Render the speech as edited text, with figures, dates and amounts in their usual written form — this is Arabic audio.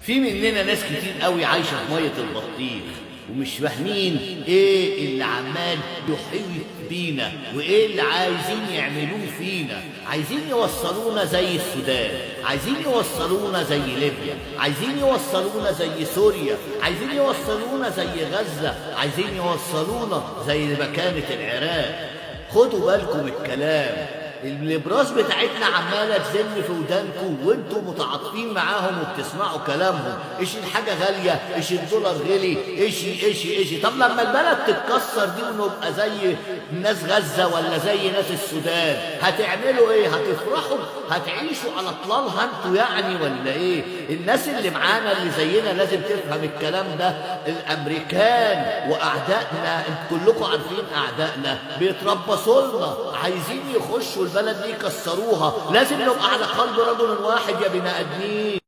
في مننا ناس كتير قوي عايشة في مية البطيخ ومش فاهمين ايه اللي عمال يحيط بينا وايه اللي عايزين يعملوه فينا. عايزين يوصلونا زي السودان، عايزين يوصلونا زي ليبيا، عايزين يوصلونا زي سوريا، عايزين يوصلونا زي غزة، عايزين يوصلونا زي مكانة العراق. خدوا بالكم الكلام، الابراج بتاعتنا عماله تزن في ودانكم وانتم متعاطفين معاهم وبتسمعوا كلامهم. ايش الحاجه غاليه، ايش الدولار غلي، ايش. طب لما البلد تتكسر دي ونبقى زي ناس غزه ولا زي ناس السودان هتعملوا ايه؟ هتفرحوا؟ هتعيشوا على طلالها انتوا يعني ولا ايه؟ الناس اللي معانا اللي زينا لازم تفهم الكلام ده. الامريكان واعدائنا كلكم عارفين اعدائنا بيتربصوا لنا، عايزين يخشوا البلد دي يكسروها. لازم نبقى على قلب رجل واحد يا بني ادمين.